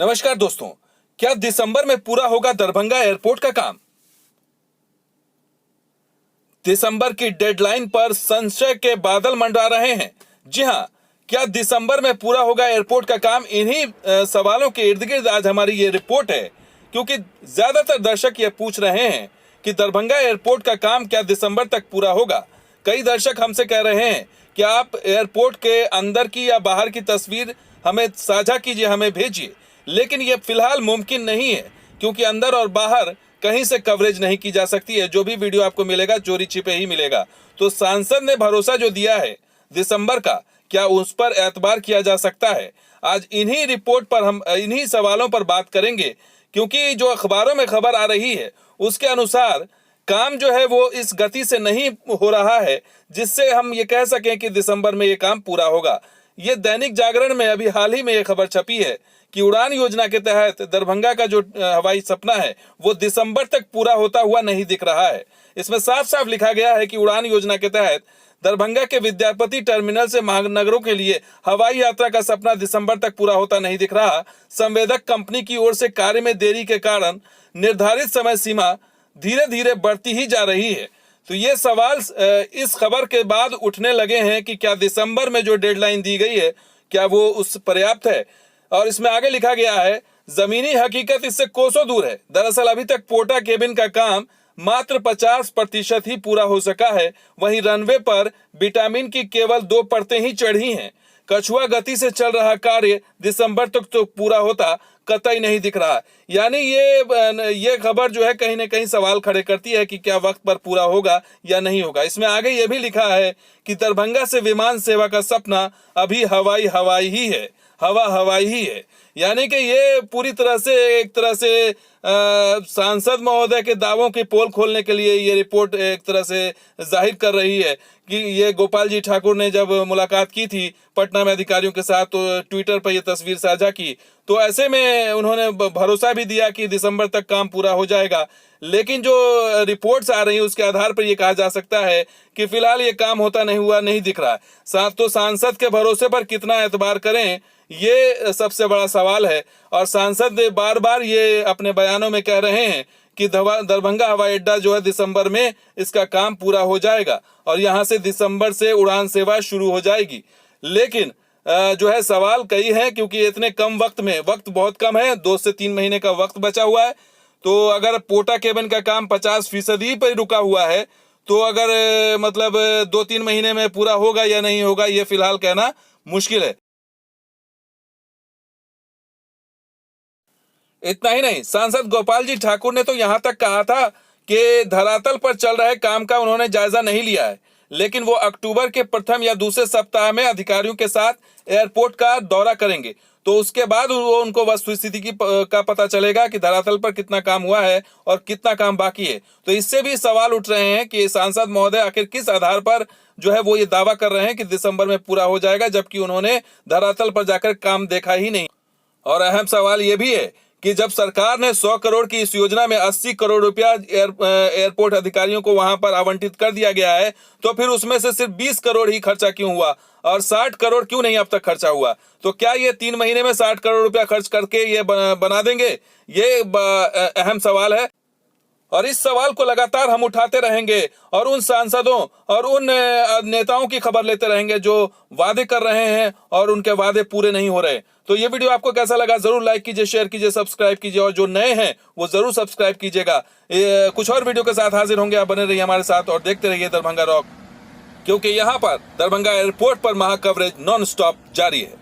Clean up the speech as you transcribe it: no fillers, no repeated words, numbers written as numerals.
नमस्कार दोस्तों, क्या दिसंबर में पूरा होगा दरभंगा एयरपोर्ट का काम? दिसंबर की डेडलाइन पर संशय के बादल मंडरा रहे हैं। जी हां, क्या दिसंबर में पूरा होगा एयरपोर्ट का काम? इन्हीं सवालों के इर्द गिर्द आज हमारी ये रिपोर्ट है, क्योंकि ज्यादातर दर्शक ये पूछ रहे हैं कि दरभंगा एयरपोर्ट का काम क्या दिसंबर तक पूरा होगा। कई दर्शक हमसे कह रहे हैं कि आप एयरपोर्ट के अंदर की या बाहर की तस्वीर हमें साझा कीजिए, हमें भेजिए, लेकिन ये फिलहाल मुमकिन नहीं है, क्योंकि अंदर और बाहर कहीं से कवरेज नहीं की जा सकती है। जो भी वीडियो आपको मिलेगा चोरी छिपे ही मिलेगा। तो सांसद ने भरोसा जो दिया है दिसंबर का, क्या उस पर एतबार किया जा सकता है? आज इन्हीं रिपोर्ट पर हम इन्हीं सवालों पर बात करेंगे, क्योंकि जो अखबारों में खबर आ रही है उसके अनुसार काम जो है वो इस गति से नहीं हो रहा है जिससे हम ये कह सकें कि दिसंबर में ये काम पूरा होगा। ये दैनिक जागरण में अभी हाल ही में ये खबर छपी है कि उड़ान योजना के तहत दरभंगा का जो हवाई सपना है वो दिसंबर तक पूरा होता हुआ नहीं दिख रहा है। इसमें साफ साफ लिखा गया है कि उड़ान योजना के तहत दरभंगा के विद्यापति टर्मिनल से महानगरों के लिए हवाई यात्रा का सपना दिसंबर तक पूरा होता नहीं दिख रहा। संवेदक कंपनी की ओर से कार्य में देरी के कारण निर्धारित समय सीमा धीरे धीरे बढ़ती ही जा रही है। तो ये सवाल इस खबर के बाद उठने लगे हैं कि क्या दिसंबर में जो डेडलाइन दी गई है क्या वो उस पर्याप्त है। और इसमें आगे लिखा गया है, जमीनी हकीकत इससे कोसों दूर है। दरअसल अभी तक पोर्टा केबिन का काम मात्र 50% ही पूरा हो सका है। वहीं रनवे पर विटामिन की केवल 2 परतें ही चढ़ी हैं। कछुआ गति से चल रहा कार्य दिसंबर तक तो पूरा होता कतई नहीं दिख रहा। यानी ये खबर जो है कहीं ना कहीं सवाल खड़े करती है कि क्या वक्त पर पूरा होगा या नहीं होगा। इसमें आगे ये भी लिखा है कि दरभंगा से विमान सेवा का सपना अभी हवाई ही है, हवाई ही है। यानी कि ये पूरी तरह से एक तरह से सांसद महोदय के दावों की पोल खोलने के लिए ये रिपोर्ट एक तरह से जाहिर कर रही है कि ये गोपाल जी ठाकुर ने जब मुलाकात की थी पटना में अधिकारियों के साथ, तो ट्विटर पर ये तस्वीर साझा की, तो ऐसे में उन्होंने भरोसा भी दिया कि दिसंबर तक काम पूरा हो जाएगा। लेकिन जो रिपोर्ट्स आ रही हैं उसके आधार पर यह कहा जा सकता है कि फिलहाल ये काम होता नहीं दिख रहा है। तो सांसद के भरोसे पर कितना एतबार करें, ये सबसे बड़ा सवाल है। और सांसद बार बार ये अपने बयानों में कह रहे हैं कि दरभंगा हवाई अड्डा जो है दिसंबर में इसका काम पूरा हो जाएगा और यहाँ से दिसंबर से उड़ान सेवा शुरू हो जाएगी। लेकिन जो है सवाल कई हैं, क्योंकि इतने कम वक्त में, वक्त बहुत कम है, 2 से 3 महीने का वक्त बचा हुआ है। तो अगर पोर्टा केबिन का काम 50% पर रुका हुआ है, तो अगर मतलब 2-3 महीने में पूरा होगा या नहीं होगा ये फिलहाल कहना मुश्किल है। इतना ही नहीं, सांसद गोपाल जी ठाकुर ने तो यहां तक कहा था कि धरातल पर चल रहे काम का उन्होंने जायजा नहीं लिया है, लेकिन वो अक्टूबर के प्रथम या दूसरे सप्ताह में अधिकारियों के साथ एयरपोर्ट का दौरा करेंगे। तो उसके बाद वो उनको वस्तुस्थिति का पता चलेगा कि धरातल पर कितना काम हुआ है और कितना काम बाकी है। तो इससे भी सवाल उठ रहे हैं कि सांसद महोदय आखिर किस आधार पर जो है वो ये दावा कर रहे हैं कि दिसंबर में पूरा हो जाएगा, जबकि उन्होंने धरातल पर जाकर काम देखा ही नहीं। और अहम सवाल ये भी है कि जब सरकार ने 100 करोड़ की इस योजना में 80 करोड़ रुपया एयरपोर्ट अधिकारियों को वहां पर आवंटित कर दिया गया है, तो फिर उसमें से सिर्फ 20 करोड़ ही खर्चा क्यों हुआ और 60 करोड़ क्यों नहीं अब तक खर्चा हुआ? तो क्या ये 3 महीने में 60 करोड़ रुपया खर्च करके ये बना देंगे? ये अहम सवाल है और इस सवाल को लगातार हम उठाते रहेंगे और उन सांसदों और उन नेताओं की खबर लेते रहेंगे जो वादे कर रहे हैं और उनके वादे पूरे नहीं हो रहे। तो ये वीडियो आपको कैसा लगा जरूर लाइक कीजिए, शेयर कीजिए, सब्सक्राइब कीजिए और जो नए हैं वो जरूर सब्सक्राइब कीजिएगा। कुछ और वीडियो के साथ हाजिर होंगे, आप बने रहिए हमारे साथ और देखते रहिए दरभंगा रॉक, क्योंकि यहाँ पर दरभंगा एयरपोर्ट पर महा कवरेज नॉन स्टॉप जारी है।